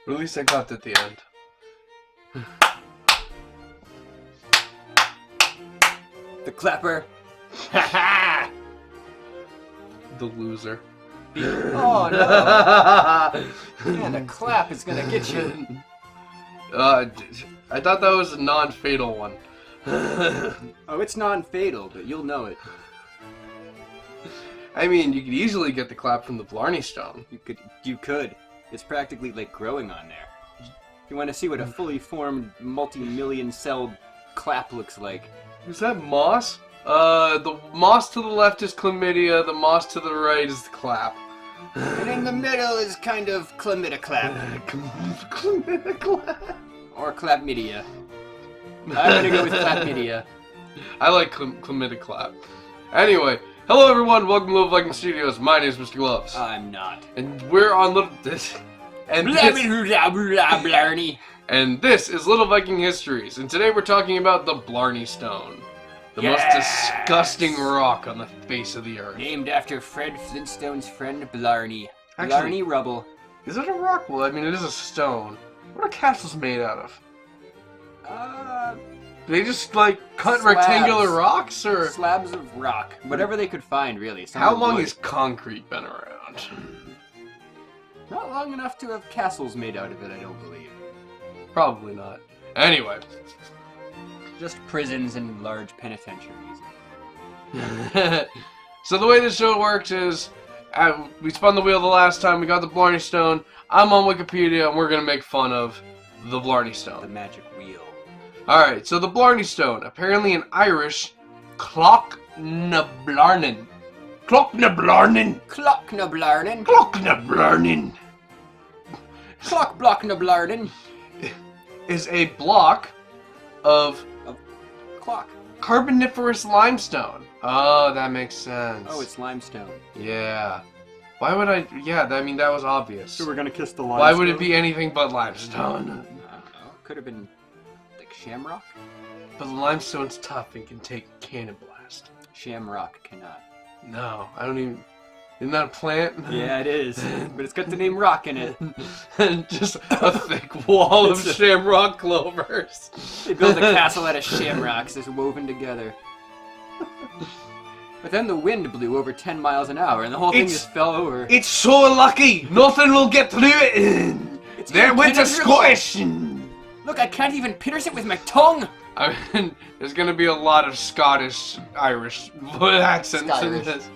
Or at least I clapped at the end. The clapper. Ha ha! The loser. Oh no! Man, the clap is gonna get you. I thought that was a non-fatal one. Oh, it's non-fatal, but you'll know it. I mean, you could easily get the clap from the Blarney Stone. You could. It's practically like growing on there. You want to see what a fully formed, multi-million celled clap looks like? Is that moss? The moss to the left is chlamydia, the moss to the right is the clap. And in the middle is kind of chlamydia clap. Chlamydia clap. Or clapmedia. I'm gonna go with clapmedia. I like chlamydia clap. Anyway, hello everyone, welcome to Little Viking Studios. My name is Mr. Gloves. I'm not. And we're on Little... Blarney. And this is Little Viking Histories. And today we're talking about the Blarney Stone. The most disgusting rock on the face of the earth. Named after Fred Flintstone's friend Blarney. Actually, Blarney rubble. Is it a rock? Well, I mean, it is a stone. What are castles made out of? Do they just, like, cut Slabs. rectangular rocks, or...? Slabs of rock. Whatever they could find, really. Some How of long wood. has concrete been around? Not long enough to have castles made out of it, I don't believe. Probably not. Anyway. Just prisons and large penitentiaries. So the way this show works is, we spun the wheel the last time, we got the Blarney Stone, I'm on Wikipedia, and we're going to make fun of the Blarney The Stone. magic wheel. Alright, so the Blarney Stone, apparently an Irish Clocknablarnin. Clocknablarnin. Clocknablarnin. Clocknablarnin Clockblocknablarnin. is a block of Clock. Carboniferous limestone. Oh, that makes sense. Oh, it's limestone. Yeah. Why would I... Yeah, I mean, that was obvious. So we're gonna kiss the limestone? Why would it be anything but limestone? I don't know. Could have been, like, shamrock? But limestone's tough and can take a cannon blast. Shamrock cannot. No, I don't even... Isn't that a plant? Yeah, it is. But it's got the name rock in it. And just a thick wall of shamrock clovers. They built a castle out of shamrocks just woven together. But then the wind blew over 10 miles an hour and the whole thing just fell over. It's so lucky! Nothing will get through it! It's There went a impenetrable. Scottish! Look, I can't even pierce it with my tongue! I mean, there's gonna be a lot of Scottish, Irish accents in this.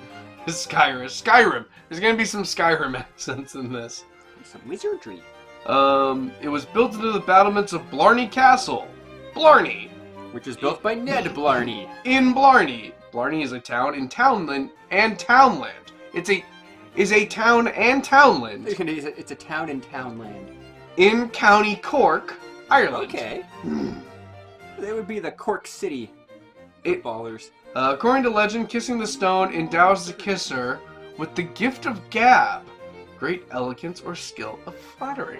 Skyrim. There's gonna be some Skyrim accents in this. Some wizardry. It was built into the battlements of Blarney Castle. Blarney! Which was built by Ned Blarney. In Blarney. Blarney is a town in Townland and Townland. Is a town and townland It's a town in Townland. in County Cork, Ireland. Okay. They would be the Cork City footballers. According to legend, kissing the stone endows the kisser with the gift of gab, great elegance or skill of flattery.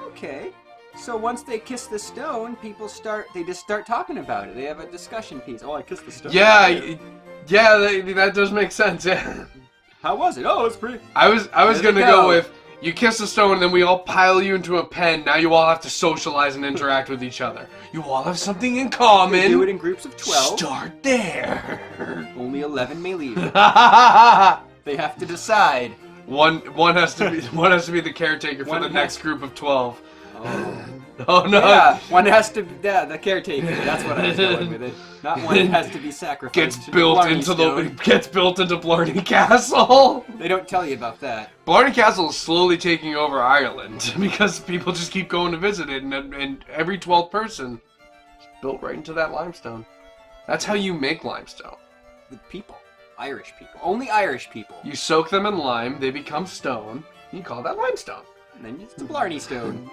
Okay. So once they kiss the stone, people just start talking about it. They have a discussion piece. Oh, I kissed the stone. Yeah, that does make sense. Yeah. How was it? Oh, it's pretty. I was There gonna you go go. with you kiss the stone, and then we all pile you into a pen. Now you all have to socialize and interact with each other. You all have something in common. They do it in groups of 12. Start there. Only 11 may leave. One They have to decide. has to be the caretaker for One the has- next group of 12. Oh. Oh no! Yeah, one has to. Yeah, the caretaker. That's what I was going with it. Not one has to be sacrificed. Gets to built Blarney into Stone. Blarney Castle. They don't tell you about that. Blarney Castle is slowly taking over Ireland because people just keep going to visit it, and every 12th person is built right into that limestone. That's how you make limestone. The people, Irish people, only Irish people. You soak them in lime, they become stone. You call that limestone. And then it's the Blarney Stone.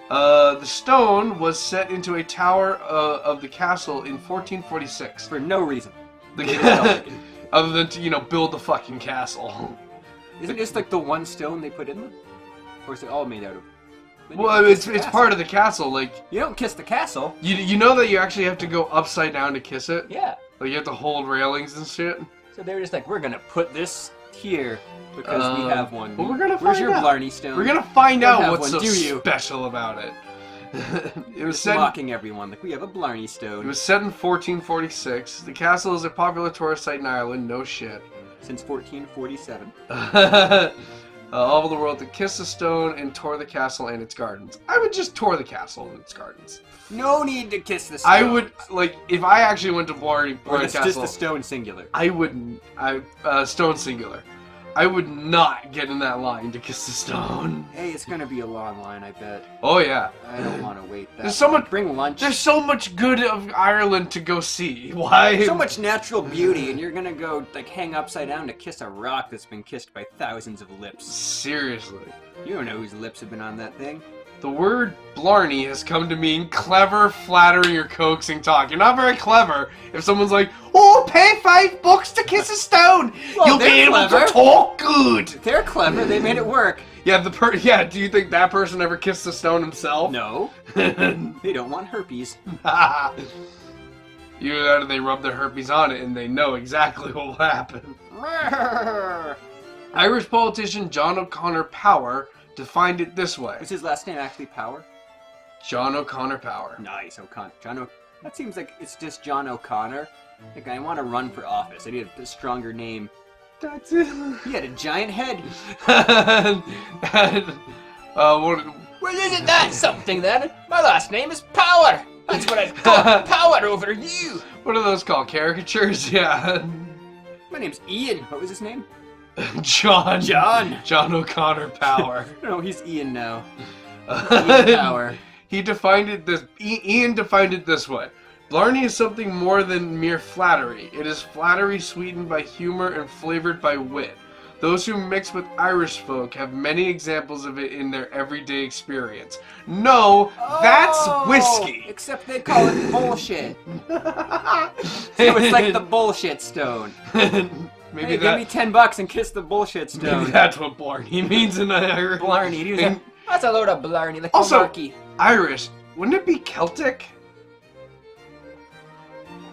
The stone was set into a tower of the castle in 1446. For no reason. Other than to, build the fucking castle. Isn't this like the one stone they put in them? Or is it all made out of? Well, it's part of the castle. Like, You don't kiss the castle. you know that you actually have to go upside down to kiss it? Yeah. Like, you have to hold railings and shit? So they were just like, we're gonna put this here because we have one. Well, we're gonna Where's find your out. Blarney stone? We're gonna find Don't out have what's one, so do you? special about it. It was Just set. mocking everyone. Like, we have a Blarney It stone. was set in 1446. The castle is a popular tourist site in Ireland. No shit. Since 1447. All over the world to kiss the stone and tour the castle and its gardens. I would just tour the castle and its gardens. No need to kiss the stone. I would, like, if I actually went to Blarney Or it's Castle, just the stone singular. I wouldn't. Stone singular. I would not get in that line to kiss the stone. Hey, it's gonna be a long line, I bet. Oh yeah. I don't want to wait that There's so long. much. Bring lunch. There's so much good of Ireland to go see. Why? so much natural beauty, and you're gonna go, like, hang upside down to kiss a rock that's been kissed by thousands of lips. Seriously. You don't know whose lips have been on that thing. The word Blarney has come to mean clever, flattering, or coaxing talk. You're not very clever if someone's like, "Oh, pay $5 to kiss a stone. Well, You'll be they're able clever. to talk good." They're clever. They made it work. Yeah, do you think that person ever kissed the stone himself? No. They don't want herpes. Either that or they rub their herpes on it and they know exactly what will happen. Irish politician John O'Connor Power defined it this way. Was his last name actually Power? John O'Connor Power. Nice, O'Connor. That seems like it's just John O'Connor. Like, I want to run for office. I need a stronger name. That's it. He had a giant head. What, Well, isn't that something then? My last name is Power. That's what I call power over you. what are those called? Caricatures? Yeah. My name's Ian. What was his name? John. John. John O'Connor Power. No, he's Ian now. Ian Power. Ian defined it this way. Blarney is something more than mere flattery. It is flattery sweetened by humor and flavored by wit. Those who mix with Irish folk have many examples of it in their everyday experience. No, that's whiskey. Except they call it bullshit. So it's like the bullshit stone. Maybe Hey, give me $10 and kiss the bullshit stone. Maybe that's what Blarney means in Irish. Blarney. That's a load of Blarney. Like Also, Marky. Irish, wouldn't it be Celtic?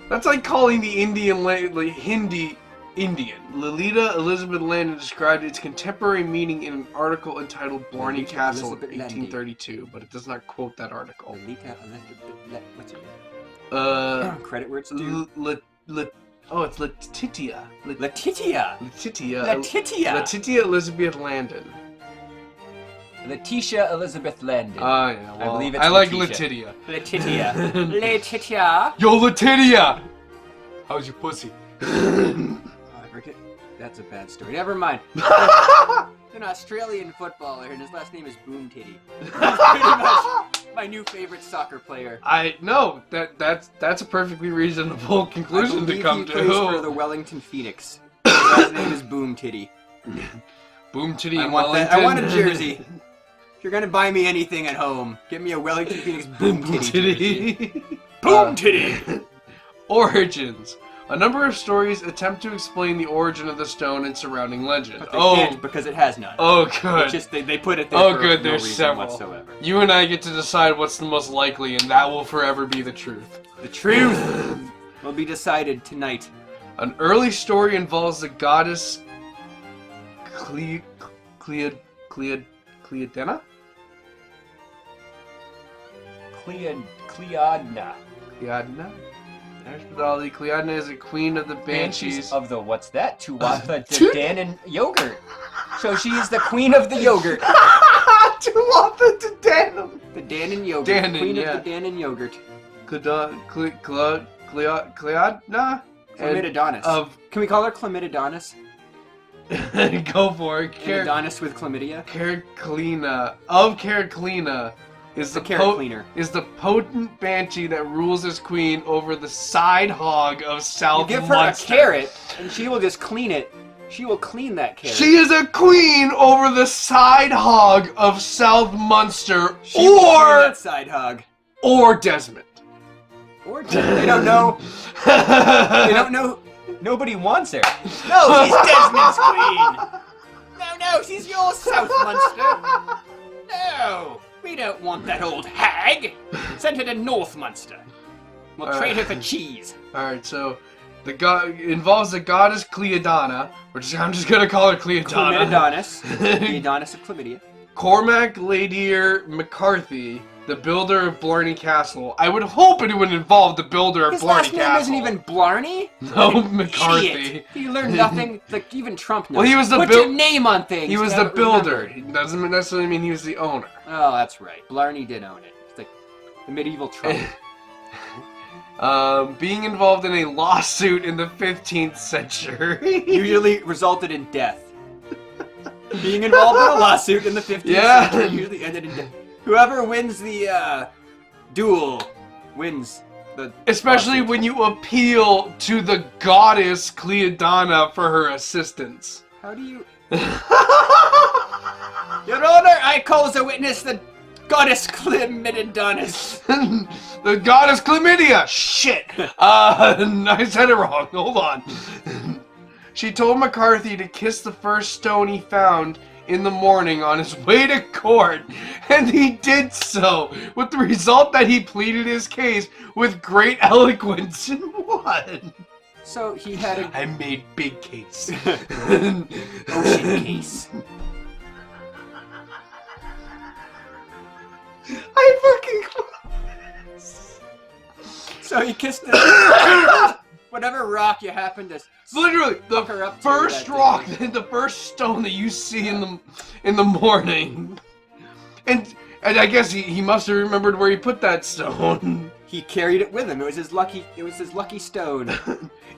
That's like calling the Indian Hindi Indian. Lolita Elizabeth Landon described its contemporary meaning in an article entitled Blarney Lolita Castle Elizabeth in 1832, but it does not quote that article. Lolita, what's it? Credit where it's due. It's Letitia. Letitia. Letitia. Letitia. Letitia Elizabeth Landon. Letitia Elizabeth Landon. Yeah, well, I believe it's I like Letitia. Letitia. Letitia. Yo, Letitia! How's your pussy? That's a bad story. Never mind. An Australian footballer, and his last name is Boom Titty. He's pretty much my new favorite soccer player. That's a perfectly reasonable conclusion to come to. He plays for the Wellington Phoenix. His last name is Boom Titty. Boom Titty. I want a jersey. If you're gonna buy me anything at home, get me a Wellington Phoenix Boom Titty jersey. Boom Titty. Origins. A number of stories attempt to explain the origin of the stone and surrounding legend. But they can't because it has none. Oh, good. It's just they put it there Oh, for good. no There's reason several. whatsoever. You and I get to decide what's the most likely, and that will forever be the truth. The truth will be decided tonight. An early story involves the goddess Cleodena? Cleodna. Cleodna? Cleodna is a queen of the Banshees. Of the what's that? Tuatha De Danann yogurt. So she is the queen of the yogurt. Tuatha De Danann. The Danann yogurt. Danann, queen yeah. of the Danann yogurt. Cleodna? Chlamydodonis. Can we call her Chlamydodonis? Go for it. Adonis with chlamydia. Caraclina. Of Caraclina is the carrot cleaner. Is the potent banshee that rules as queen over the side hog of South You give her Munster. a carrot, and she will just clean it. She will clean that carrot. She is a queen over the side hog of South Munster, She will clean that side hog. or Desmond. Or they don't know. They don't know. Nobody wants her. No, she's Desmond's queen. No, she's your South Munster. No, we don't want that old hag. Send her to North Munster. We'll trade her for cheese. Alright, so involves the goddess Cleodana, which I'm just gonna call her Cleodana. Cleodanis of chlamydia. Cormac Ladier McCarthy, the builder of Blarney Castle. I would hope it would involve the builder of Blarney Castle. His last name isn't even Blarney? No, McCarthy. Idiot. You learn nothing. Like, even Trump knows. Well, he was the Put your name on things. He was the builder. It doesn't necessarily mean he was the owner. Oh, that's right. Blarney did own it. It's like the medieval Trump. Being involved in a lawsuit in the 15th century. Usually resulted in death. Being involved in a lawsuit in the 15th century usually ended in death. Whoever wins the duel wins the Especially lawsuit. when you appeal to the goddess Cleodana for her assistance. How do you... Your Honor, I call as a witness the goddess Cleodanis. The goddess Chlamydia! Shit! I said it wrong. Hold on. She told McCarthy to kiss the first stone he found in the morning on his way to court, and he did so, with the result that he pleaded his case with great eloquence and won. So he had a... I made big case. Ocean case. I fucking... So he kissed the... Whatever rock you happen to... Literally, the her up to first that rock, day. the first stone that you see in the morning. And I guess he must have remembered where he put that stone. He carried it with him. It was his lucky stone.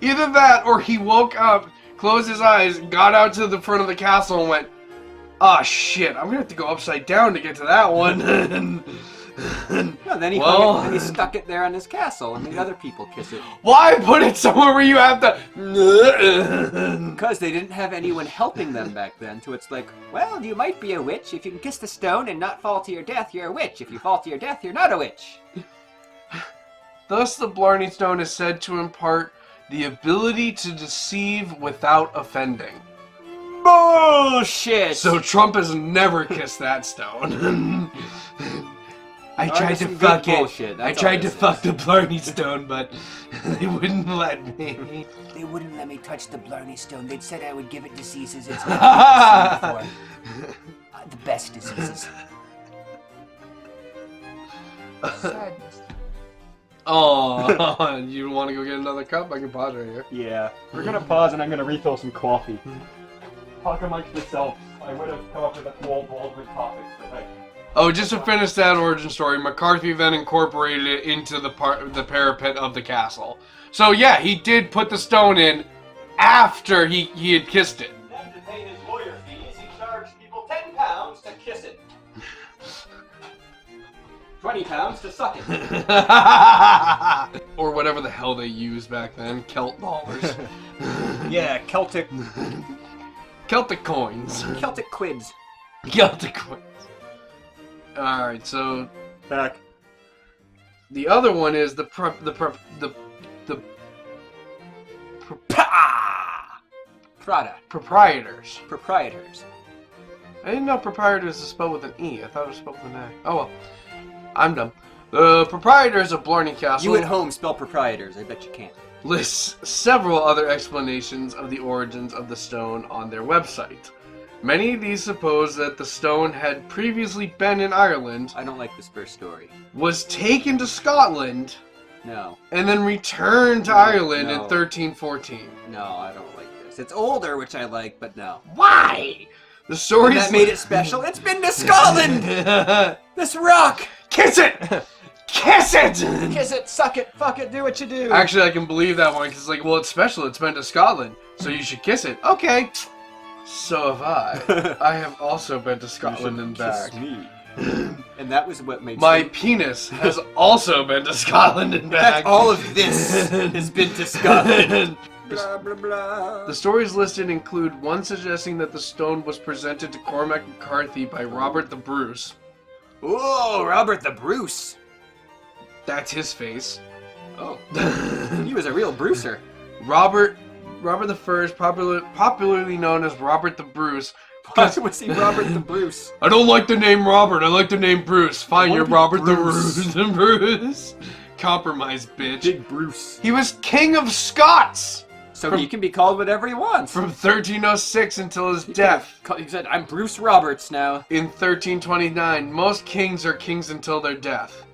Either that or he woke up, closed his eyes, got out to the front of the castle and went, "Ah, shit, I'm gonna have to go upside down to get to that one." No, then he hung it, and he stuck it there on his castle and made other people kiss it. Why put it somewhere where you have to... Because they didn't have anyone helping them back then, so it's like, well, you might be a witch. If you can kiss the stone and not fall to your death, you're a witch. If you fall to your death, you're not a witch. Thus, the Blarney Stone is said to impart the ability to deceive without offending. Bullshit! So Trump has never kissed that stone. I tried to fuck it. I tried to fuck the Blarney Stone, but they wouldn't let me. They wouldn't let me touch the Blarney Stone. They'd said I would give it diseases it's never seen before. The best diseases. Sadness. Oh, you want to go get another cup? I can pause right here. Yeah. We're gonna pause and I'm gonna refill some coffee. Talk amongst yourselves. I would have come up with a cold Baldwin topic, but I... Oh, just to finish that origin story, McCarthy then incorporated it into the parapet of the castle. So yeah, he did put the stone in after he had kissed it. Then to pay his lawyer fees, he charged people £10 to kiss it. £20 to suck it. Or whatever the hell they used back then, Celt dollars. Yeah, Celtic coins. Celtic quids. Celtic coins. Alright, so Back. the other one is the proprietors. Proprietors. I didn't know proprietors is spelled with an E. I thought it was spelled with an A. Oh well. I'm dumb. The proprietors of Blarney Castle... You at home spell proprietors. I bet you can't. ...lists several other explanations of the origins of the stone on their website. Many of these suppose that the stone had previously been in Ireland, I don't like this first story. was taken to Scotland, No. and then returned to No, Ireland in no. 1314. No, I don't like this. It's older, which I like, but no. Why? The story That made it special. It's been to Scotland! This rock! Kiss it! Kiss it! Kiss it, suck it, fuck it, do what you do. Actually, I can believe that one, because it's like, well, it's special. It's been to Scotland, so you should kiss it. Okay. So have I. I have also been to Scotland and back. Me. And that was what made My penis has also been to Scotland and back. all of this has been to Scotland. Blah, blah, blah. The stories listed include one suggesting that the stone was presented to Cormac McCarthy by Robert the Bruce. Oh, Robert the Bruce. That's his face. Oh. He was a real Brucer. Robert the First, popularly known as Robert the Bruce. Why was he Robert the Bruce? I don't like the name Robert, I like the name Bruce. Fine, I you're wanna be Robert Bruce. the Bruce. compromise, bitch. Big Bruce. He was King of Scots! So he can be called whatever he wants. From 1306 until his death. He said, I'm Bruce Roberts now. In 1329, most kings are kings until their death.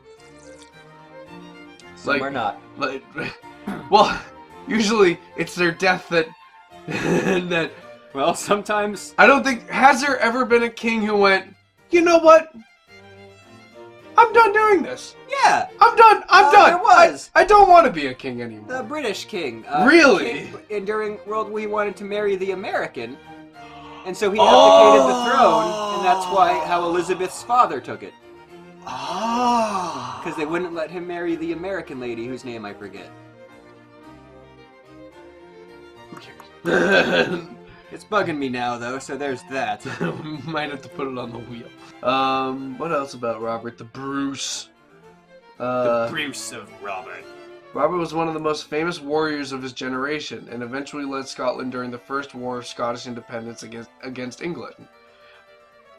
Some are not. Well, usually it's their death that... that... Well, sometimes... I don't think... Has there ever been a king who went, you know what? I'm done doing this. Yeah. I'm done. I'm done. There was. I don't want to be a king anymore. The British king. Really? And during World War, he wanted to marry the American. And so he abdicated the throne, and that's how Elizabeth's father took it. Because they wouldn't let him marry the American lady whose name I forget. Who cares? It's bugging me now, though, so there's that. Might have to put it on the wheel. What else about Robert the Bruce? The Bruce of Robert. Robert was one of the most famous warriors of his generation, and eventually led Scotland during the First War of Scottish Independence against England.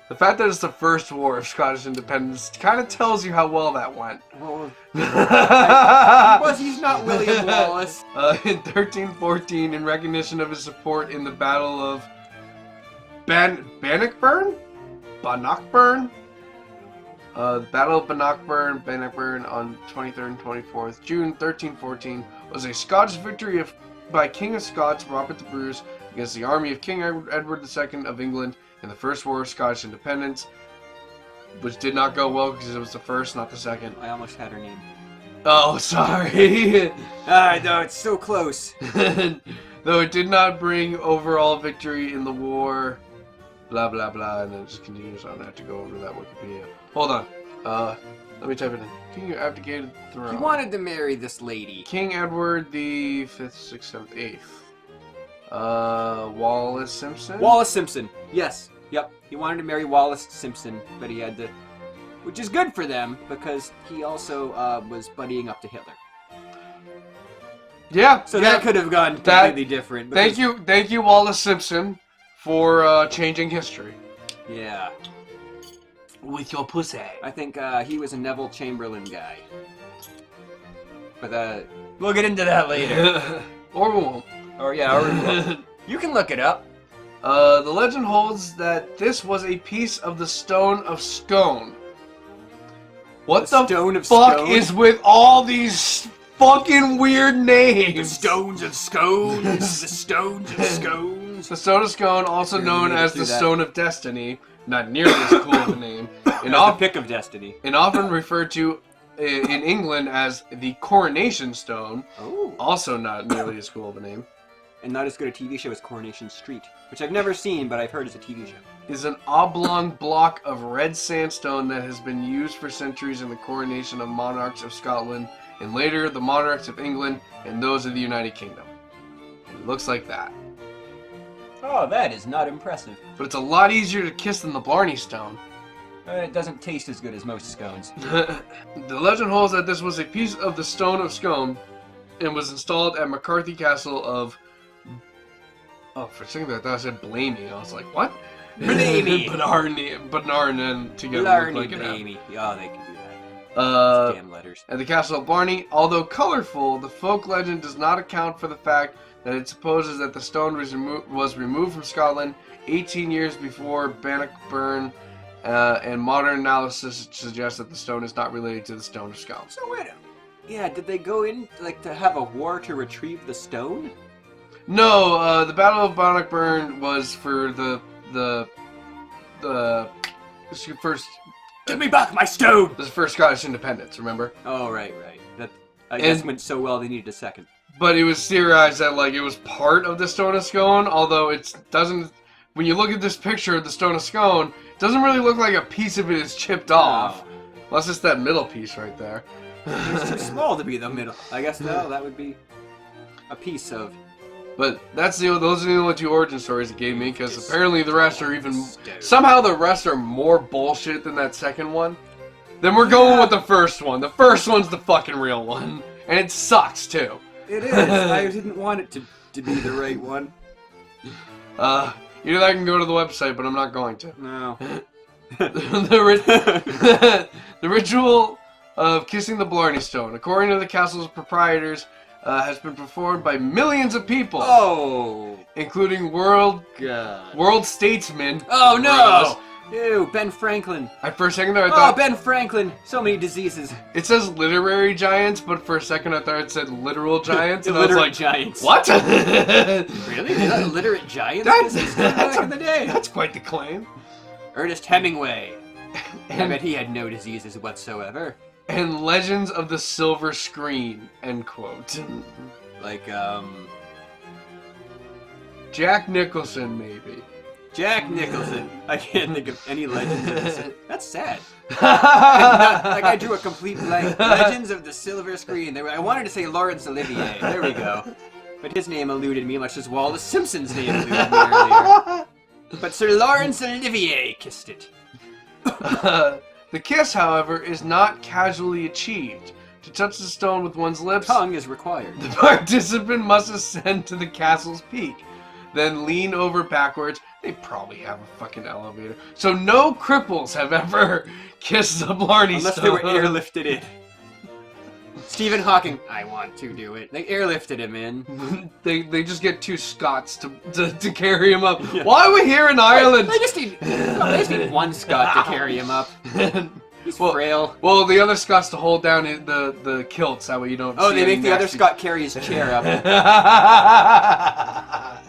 The fact that it's the First War of Scottish Independence kind of tells you how well that went. Well, he's not William Wallace. In 1314, in recognition of his support in the Battle of Bannockburn? The Battle of Bannockburn on 23rd and 24th June 1314 was a Scottish victory by King of Scots Robert the Bruce against the army of King Edward II of England in the First War of Scottish Independence, which did not go well because it was the first, not the second. I almost had her name. Oh, sorry. No, it's so close. Though it did not bring overall victory in the war, blah blah blah, and then it just continues on. I have to go over that Wikipedia. Hold on. Let me type it in. King abdicated the throne. He wanted to marry this lady. King Edward the 5th, 6th, 7th, 8th. Wallace Simpson? Wallace Simpson. Yes. Yep. He wanted to marry Wallace Simpson, but he had to... Which is good for them, because he also was buddying up to Hitler. Yeah. So that could have gone completely different. Thank you, Wallace Simpson, for changing history. Yeah. With your pussy. I think he was a Neville Chamberlain guy. But we'll get into that later. Or we won't. Or we won't. You can look it up. The legend holds that this was a piece of the Stone of Scone. What the fuck is with all these fucking weird names? The Stones of Scones. The Stones of Scones. The Stone of Scone, also known as the Stone of Destiny. Not nearly as cool of a name. The Pick of Destiny. And often referred to in England as the Coronation Stone. Oh. Also not nearly as cool of a name. And not as good a TV show as Coronation Street, which I've never seen, but I've heard is a TV show. Is an oblong block of red sandstone that has been used for centuries in the coronation of monarchs of Scotland, and later the monarchs of England and those of the United Kingdom. And it looks like that. Oh, that is not impressive. But it's a lot easier to kiss than the Blarney Stone. It doesn't taste as good as most scones. The legend holds that this was a piece of the Stone of Scone and was installed at McCarthy Castle of... Oh, for a second I thought I said Blamey. I was like, what? Blamey! Blarney together. Blarney, Blamey. Oh, they can do that. Damn letters. At the Castle of Blarney, although colorful, the folk legend does not account for the fact that it supposes that the stone was removed from Scotland 18 years before Bannockburn, and modern analysis suggests that the stone is not related to the Stone of Scone. So wait a... Yeah, did they go in, like, to have a war to retrieve the stone? No, the Battle of Bannockburn was for the first... Give me back my stone! This is for Scottish independence, remember? Oh, right. That, I guess went so well they needed a second. But it was theorized that, like, it was part of the Stone of Scone, although it doesn't... When you look at this picture of the Stone of Scone, it doesn't really look like a piece of it is chipped off. Unless it's that middle piece right there. It's too small to be the middle. I guess, no, that would be a piece of... But those are the only two origin stories it gave me, because apparently the rest are even... Somehow the rest are more bullshit than that second one. Then we're going with the first one. The first one's the fucking real one. And it sucks, too. It is. I didn't want it to be the right one. You know I can go to the website, but I'm not going to. No. The ritual of kissing the Blarney Stone, according to the castle's proprietors, has been performed by millions of people. Oh, including God. world statesmen. Oh no! Ew, Ben Franklin. For a second there, I thought... Oh, Ben Franklin! So many diseases. It says literary giants, but for a second I thought it said literal giants. And Illiterate I was like, giants. what? Really? They're not illiterate giants? Back in the day. That's quite the claim. Ernest Hemingway. I bet he had no diseases whatsoever. And Legends of the Silver Screen, end quote. Like, Jack Nicholson, maybe. Jack Nicholson. I can't think of any Legends of the Silver... That's sad. Like, I drew a complete blank. Legends of the Silver Screen. I wanted to say Laurence Olivier. There we go. But his name eluded me, much as Wallace Simpson's name eluded me earlier. But Sir Laurence Olivier kissed it. The kiss, however, is not casually achieved. To touch the stone with one's lips, Tongue is required. the participant must ascend to the castle's peak, then lean over backwards. They probably have a fucking elevator. So no cripples have ever kissed the Blarney Unless Stone. they were airlifted in. Stephen Hawking, I want to do it. They airlifted him in. They just get two Scots to carry him up. Yeah. Why are we here in Ireland? They just need one Scot to carry him up. He's frail. Well, the other Scots to hold down the kilts. That way you don't. Oh, see they any make the other nasty- Scot carry his chair up.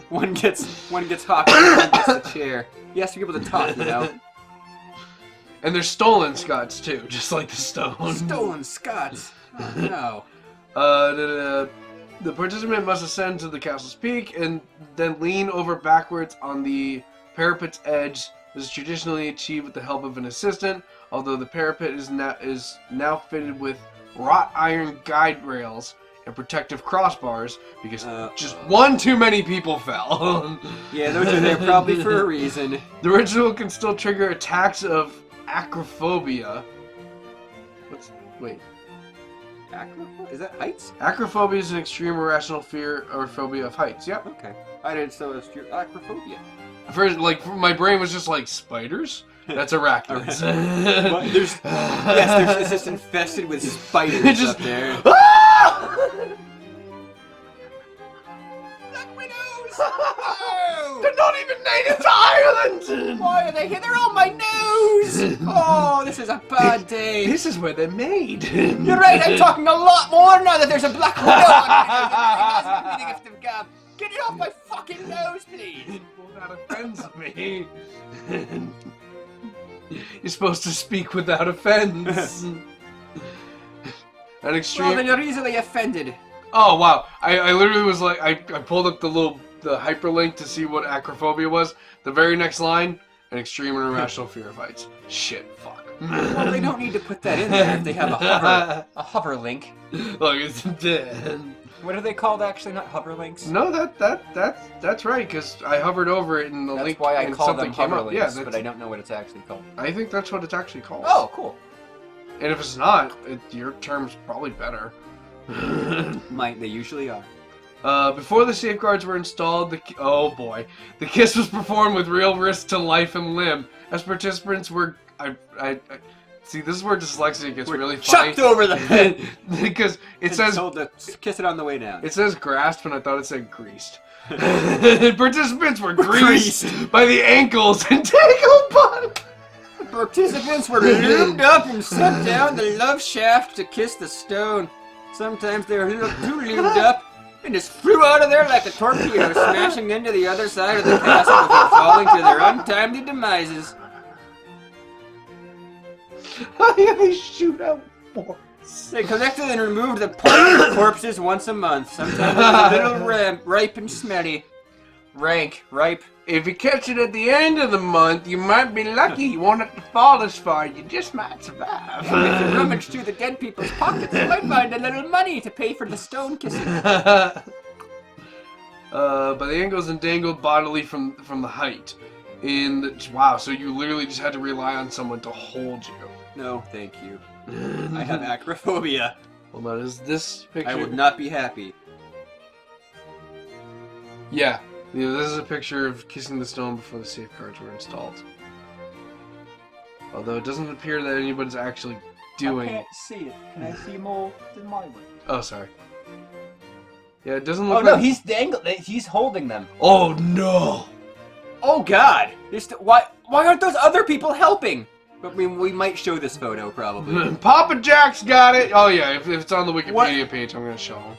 One gets Hawking, one gets the chair. He has to be able to talk, you know. And there's stolen Scots too, just like the stone. Stolen Scots. Oh, no. The participant must ascend to the castle's peak and then lean over backwards on the parapet's edge. This is traditionally achieved with the help of an assistant, although the parapet is now fitted with wrought iron guide rails and protective crossbars because just one too many people fell. Yeah, those are there probably for a reason. The ritual can still trigger attacks of acrophobia. Wait. Is that heights? Acrophobia is an extreme irrational fear or phobia of heights. Yep. Okay. I didn't so it's your acrophobia. First, my brain was just like spiders. That's arachnids. It's just infested with spiders up there. Black widows! No! They're not even native to Ireland. Why are they here? They're on my nose! Oh, this is a bad day. This is where they're made. You're right, I'm talking a lot more now that there's a black widow on my nose. The gift of gab. Get it off my fucking nose, please! Well, that offends me. You're supposed to speak without offense. An extreme... Well, then you're easily offended. Oh, wow. I literally was like... I pulled up the hyperlink to see what acrophobia was. The very next line, an extreme and irrational fear of heights. Shit, fuck. Well, they don't need to put that in there if they have a hover link. Look, it's dead. What are they called actually? Not hover links? No, that's right, because I hovered over it and the That's link why I and call something them came hover up. links, Yeah, but I don't know what it's actually called. I think that's what it's actually called. Oh, cool. And if it's not, your term's probably better. They usually are. Before the safeguards were installed, the kiss was performed with real risk to life and limb, as participants were. See, this is where dyslexia gets really funny. Chucked over the head because it says told to kiss it on the way down. It says grasped, and I thought it said greased. Participants were greased by the ankles and tangled bottom. Participants were lubed up and sent down the love shaft to kiss the stone. Sometimes they were too lubed up and just flew out of there like a torpedo, smashing into the other side of the castle before falling to their untimely demises. They shoot out forts. They collected and removed the poisoned corpses once a month. Sometimes it was a little ripe and smelly. Rank, ripe. If you catch it at the end of the month, you might be lucky. You won't have to fall this far. You just might survive. If you rummage through the dead people's pockets, you might find a little money to pay for the stone kissing. By the ankles and dangled bodily from the height. Wow, so you literally just had to rely on someone to hold you. No, thank you. I have acrophobia. Hold on, is this picture? I would not be happy. Yeah, this is a picture of kissing the stone before the safeguards were installed. Although it doesn't appear that anybody's actually doing? I can't see it. Can I see more than my way? Oh, sorry. Yeah, it doesn't look. Oh no, he's dangled. He's holding them. Oh no! Oh God! Why aren't those other people helping? But we might show this photo probably. Papa Jack's got it. Oh yeah, if it's on the Wikipedia page, I'm gonna show him.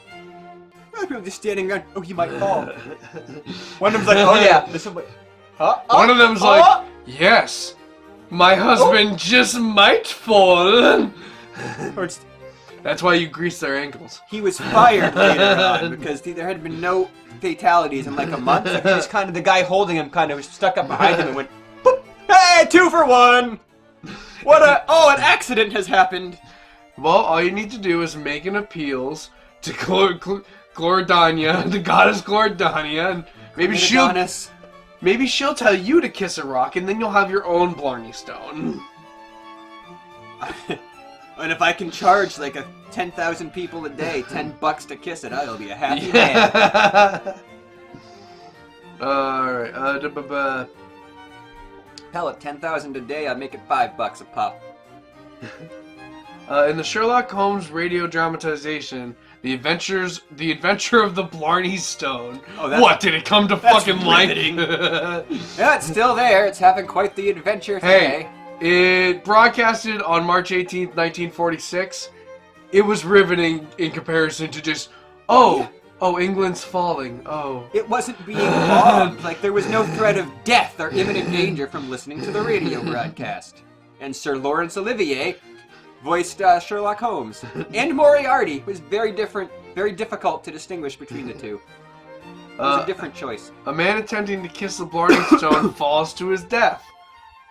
People just standing around. Oh, he might fall. One of them's like, oh yeah, this one. Huh? One of them's like, yes, my husband just might fall. That's why you grease their ankles. He was fired later on because there had been no fatalities in like a month. So he was kind of the guy holding him, kind of was stuck up behind him and went, boop, hey, 2 for 1. An accident has happened. Well, all you need to do is make an appeals to Glordania, the goddess Glordania, and maybe she'll tell you to kiss a rock, and then you'll have your own Blarney stone. And if I can charge like 10,000 people a day, $10 to kiss it, I'll be a happy man. Alright, Hell, at 10,000 a day, I'd make it $5 a pop. in the Sherlock Holmes radio dramatization, The Adventure of the Blarney Stone. Oh, what, did it come to fucking life? Yeah, it's still there. It's having quite the adventure today. It broadcasted on March 18th, 1946. It was riveting in comparison to just, England's falling, It wasn't being bombed. Like, there was no threat of death or imminent danger from listening to the radio broadcast. And Sir Laurence Olivier voiced Sherlock Holmes. And Moriarty was very different, very difficult to distinguish between the two. It was a different choice. A man attempting to kiss the Blarney Stone falls to his death.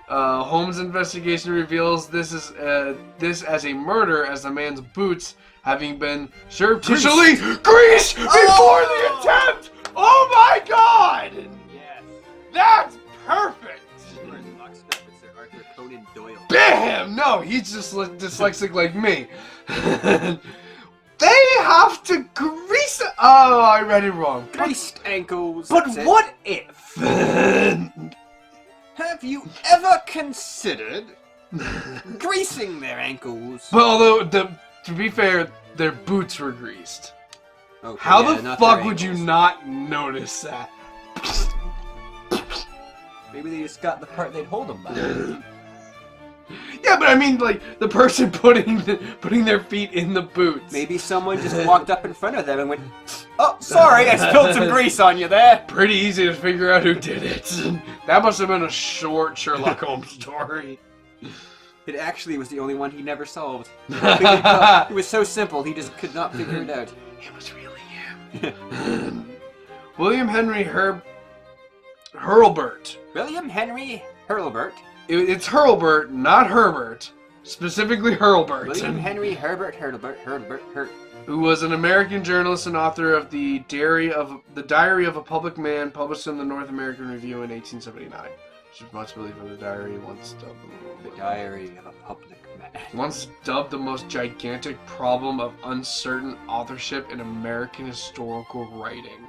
Holmes' investigation reveals this as a murder, as the man's boots having been surreptitiously greased before the attempt. Oh my God! Yes. That's perfect. Arthur Conan Doyle. Bam! No, he's just dyslexic like me. They have to grease. Oh, I read it wrong. Greased ankles. But what if? Have you ever considered greasing their ankles? But although, to be fair, their boots were greased. Okay, how the fuck would you not notice that? Maybe they just got the part they'd hold them by. Yeah, but I mean, like, the person putting their feet in the boots. Maybe someone just walked up in front of them and went, oh, sorry, I spilled some grease on you there. Pretty easy to figure out who did it. That must have been a short Sherlock Holmes story. It actually was the only one he never solved. It was so simple, he just could not figure it out. It was really him. William Henry Hurlburt. William Henry Hurlburt? It's Hurlburt, not Herbert. Specifically Hurlburt. William Henry Hurlburt, who was an American journalist and author of the Diary of a Public Man, published in the North American Review in 1879. Which much believe in the diary once dubbed the Diary of a Public Man. Once dubbed the most gigantic problem of uncertain authorship in American historical writing.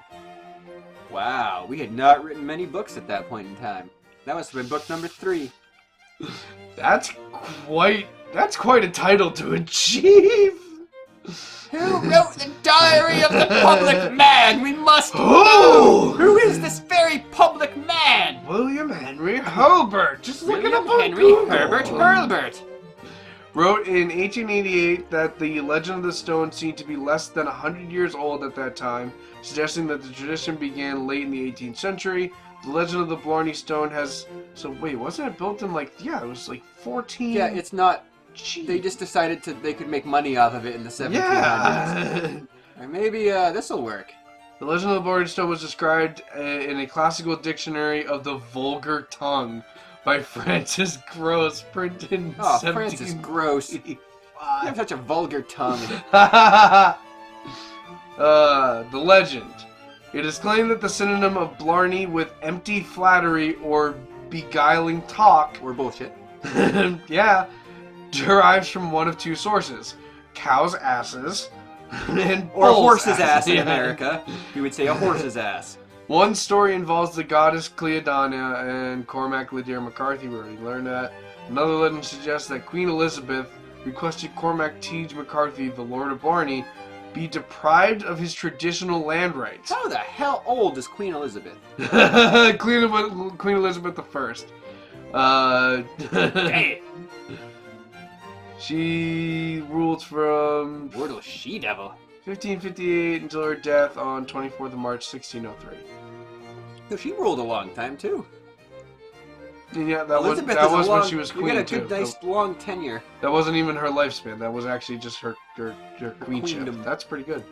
Wow, we had not written many books at that point in time. That must have been book number 3. That's quite a title to achieve. Who wrote the Diary of the Public Man? We must know. Who is this very public man? William Henry Hurlburt. Just look it up on Henry Google. Herbert Hurlburt. Wrote in 1888 that the legend of the stone seemed to be less than 100 years old at that time, suggesting that the tradition began late in the 18th century. The legend of the Blarney Stone has... So wait, wasn't it built in it was like 14... Yeah, it's not... Jeez. They just decided they could make money off of it in the 1700s. Yeah! Or maybe this'll work. The legend of the Blarney Stone was described in a classical dictionary of the vulgar tongue by Francis Gross, printed in 17... Francis Gross. You have such a vulgar tongue. The legend. It is claimed that the synonym of Blarney with empty flattery or beguiling talk... Or bullshit. Yeah. Derives from one of two sources. Cows' asses and or a horse's asses. ass in America. You would say a horse's ass. One story involves the goddess Cleodana and Cormac Lydia McCarthy. We already learned that. Another legend suggests that Queen Elizabeth requested Cormac Teague McCarthy, the Lord of Blarney, be deprived of his traditional land rights. How the hell old is Queen Elizabeth? Queen Elizabeth I. Dang it. She ruled from Wordle she-devil. 1558 until her death on 24th of March, 1603. So she ruled a long time, too. And yeah, that was Elizabeth when she was queen, You got a too. good, nice, long tenure. That wasn't even her lifespan. That was actually just her queenship. queendom. That's pretty good.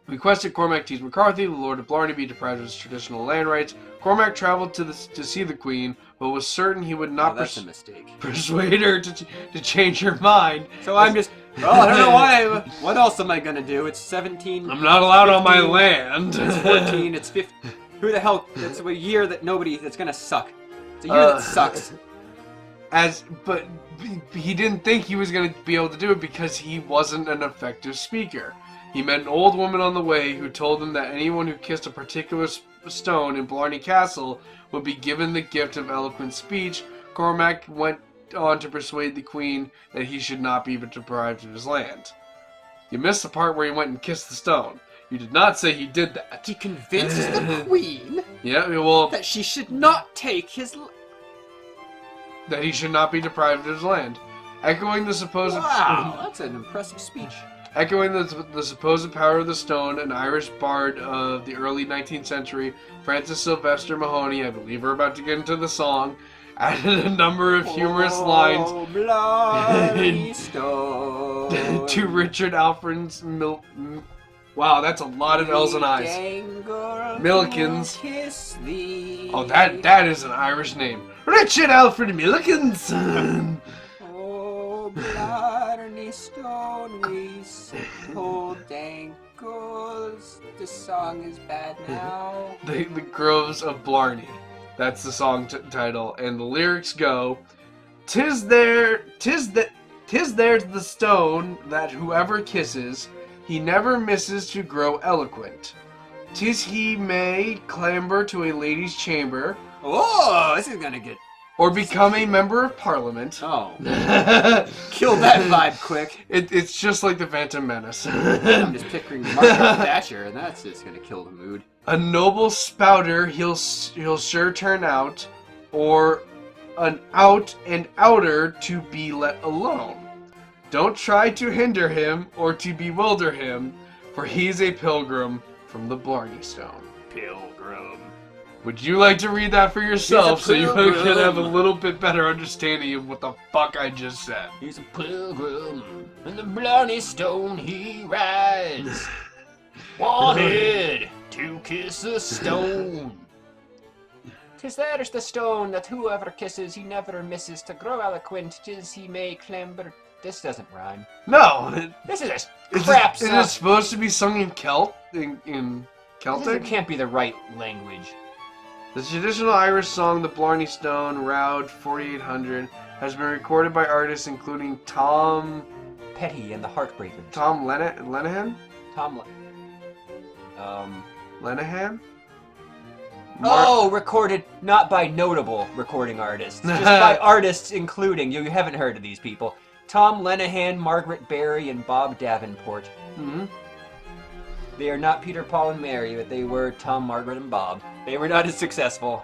Requested Cormac Teague McCarthy, the Lord of Blarney, be deprived of his traditional land rights. Cormac traveled to see the Queen, but was certain he would not that's a mistake. persuade her to change her mind. So I'm just... Well, I don't know why. What else am I going to do? It's 17... I'm not allowed 15, on my land. It's 14, it's 15... Who the hell? It's a year that it's going to suck. It's a year that sucks. But he didn't think he was going to be able to do it because he wasn't an effective speaker. He met an old woman on the way who told him that anyone who kissed a particular stone in Blarney Castle would be given the gift of eloquent speech. Cormac went on to persuade the Queen that he should not be deprived of his land. You missed the part where he went and kissed the stone. You did not say he did that. He convinced the Queen that she should not take his... That he should not be deprived of his land. Echoing the supposed... Wow, that's an impressive speech. Echoing the supposed power of the stone, an Irish bard of the early 19th century, Francis Sylvester Mahoney, I believe we're about to get into the song, added a number of humorous lines to Richard Alfred's wow, that's a lot of L's and I's. Millikins. Oh, that is an Irish name. Richard Alfred Millikins. Oh, Blarney stone, we hold ankles. The song is bad now. The Groves of Blarney. That's the song title, and the lyrics go, "'Tis there the stone that whoever kisses, he never misses to grow eloquent. 'Tis he may clamber to a lady's chamber." Oh, this is gonna get... Or become a member of Parliament. Oh. Kill that vibe quick. It's just like the Phantom Menace. I'm just picturing Margaret Thatcher, and that's just gonna kill the mood. A noble spouter he'll sure turn out, or an out and outer to be let alone. Don't try to hinder him or to bewilder him, for he's a pilgrim from the Blarney Stone. Pilgrim. Would you like to read that for yourself so you can have a little bit better understanding of what the fuck I just said? He's a pilgrim, and the Blarney Stone he rides. Wanted to kiss a stone. 'Tis there's the stone that whoever kisses he never misses to grow eloquent. 'Tis he may clamber... This doesn't rhyme. No! This is a crap song. It is supposed to be sung in in Celtic? This can't be the right language. The traditional Irish song, the Blarney Stone, Round 4800, has been recorded by artists including Tom Petty and the Heartbreakers. Tom Lenihan? Lenihan? Recorded not by notable recording artists, just by artists including, you haven't heard of these people, Tom Lenihan, Margaret Berry, and Bob Davenport. Mm-hmm. They are not Peter, Paul, and Mary, but they were Tom, Margaret, and Bob. They were not as successful.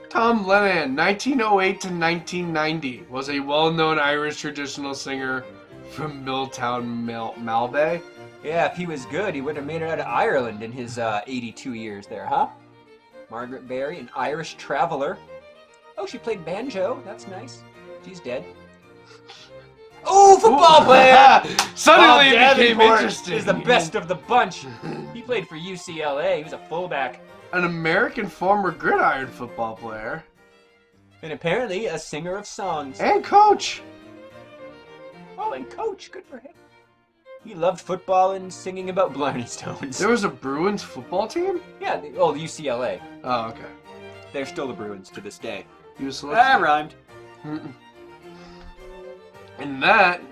Tom Lenihan, 1908 to 1990, was a well-known Irish traditional singer from Milltown, Malbay. Yeah, if he was good, he would have made it out of Ireland in his 82 years there, huh? Margaret Berry, an Irish traveler. Oh, she played banjo. That's nice. She's dead. Oh, football player! Suddenly it became Davenport interesting. is the best of the bunch. He played for UCLA. He was a fullback. An American former gridiron football player. And apparently a singer of songs. And coach. Oh, and coach. Good for him. He loved football and singing about Blarney Stones. There was a Bruins football team? Yeah, the UCLA. Oh, okay. They're still the Bruins to this day. He was selected. That rhymed. And that...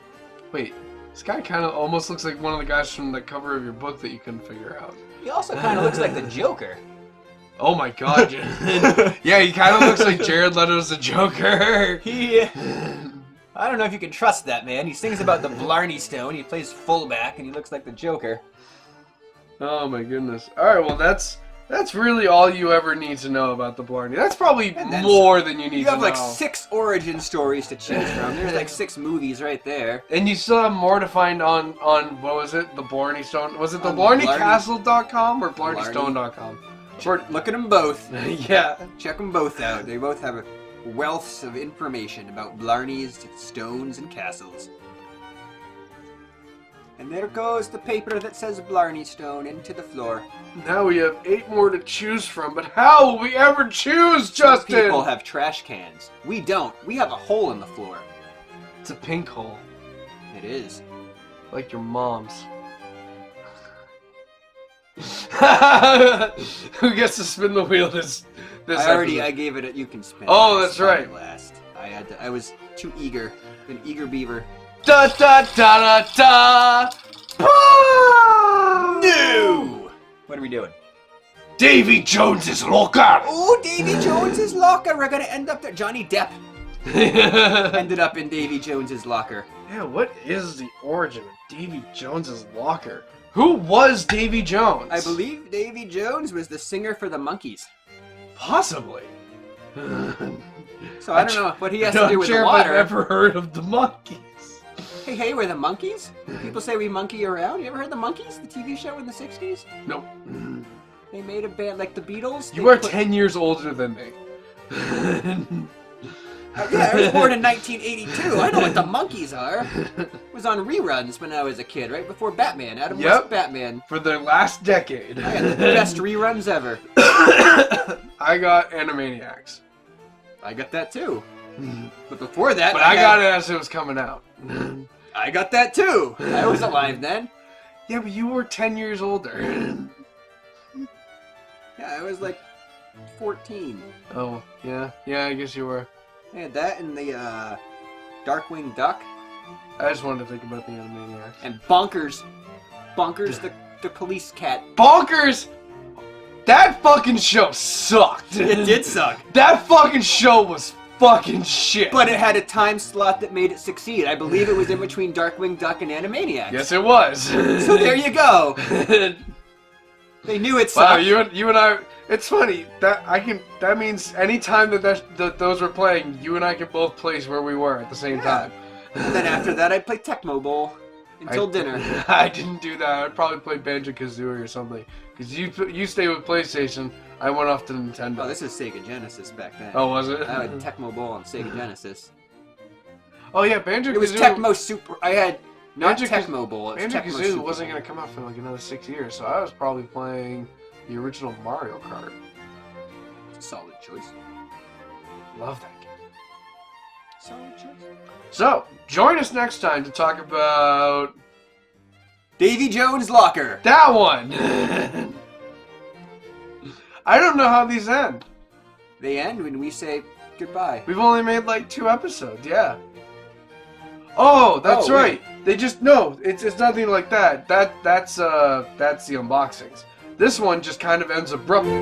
Wait, this guy kind of almost looks like one of the guys from the cover of your book that you couldn't figure out. He also kind of looks like the Joker. Oh my god. Yeah, he kind of looks like Jared Leto's the Joker. I don't know if you can trust that man. He sings about the Blarney Stone. He plays fullback, and he looks like the Joker. Oh my goodness. Alright, well that's really all you ever need to know about the Blarney. That's probably more than you need to know. You have like 6 origin stories to choose from. There's like 6 movies right there. And you still have more to find on what was it? The Blarney Stone? Was it the On BlarneyCastle.com or BlarneyStone.com? Look at them both. Yeah. Check them both out. They both have wealths of information about Blarneys, stones, and castles. And there goes the paper that says Blarney Stone into the floor. Now we have 8 more to choose from, but how will we ever choose, Justin? Some people have trash cans. We don't. We have a hole in the floor. It's a pink hole. It is. Like your mom's. Who gets to spin the wheel this I gave it you can spin. Oh, that's right. Last. I was too eager. An eager beaver. Da da da da da! No! What are we doing? Davy Jones's locker! Oh, Davy Jones's locker! We're gonna end up there. Johnny Depp ended up in Davy Jones's locker. Yeah, what is the origin of Davy Jones's locker? Who was Davy Jones? I believe Davy Jones was the singer for the Monkees. Possibly. So I don't know what he has to do with the water. I've ever heard of the Monkees. Hey, we're the Monkees? People say we monkey around. You ever heard the Monkees, the TV show in the 60s? Nope. They made a band like the Beatles. You are 10 years older than me. Yeah, I was born in 1982. I know what the Monkees are. It was on reruns when I was a kid, right before Batman. Adam West Batman. For the last decade. I got the best reruns ever. I got Animaniacs. I got that too. But before that, I got it as it was coming out. I got that too. I was alive then. Yeah, but you were 10 years older. Yeah, I was like 14. Oh, yeah. Yeah, I guess you were. I had that and the Darkwing Duck. I just wanted to think about the Animaniacs. And Bonkers. Bonkers the police cat. Bonkers! That fucking show sucked. It did suck. That fucking show was fucking shit. But it had a time slot that made it succeed. I believe it was in between Darkwing Duck and Animaniacs. Yes, it was. So there you go. They knew it sucked. Wow, you and I. It's funny that means anytime that those were playing, you and I could both place where we were at the same time. And then after that, I'd play Tecmo Bowl until dinner. I didn't do that. I'd probably play Banjo-Kazooie or something. Because you stayed with PlayStation, I went off to Nintendo. Oh, this is Sega Genesis back then. Oh, was it? I had Tecmo Bowl on Sega Genesis. Oh yeah, Banjo-Kazooie. It was Tecmo Super. I had not Banjo-Kaz- Tecmo Bowl. Banjo-Kazooie wasn't going to come out for like another 6 years, so I was probably playing the original Mario Kart. It's a solid choice. Love that game. Solid choice. So, join us next time to talk about Davy Jones' locker. that one. I don't know how these end. They end when we say goodbye. We've only made like 2 episodes, yeah. Oh, that's right. They just it's nothing like that. That's the unboxings. This one just kind of ends abruptly.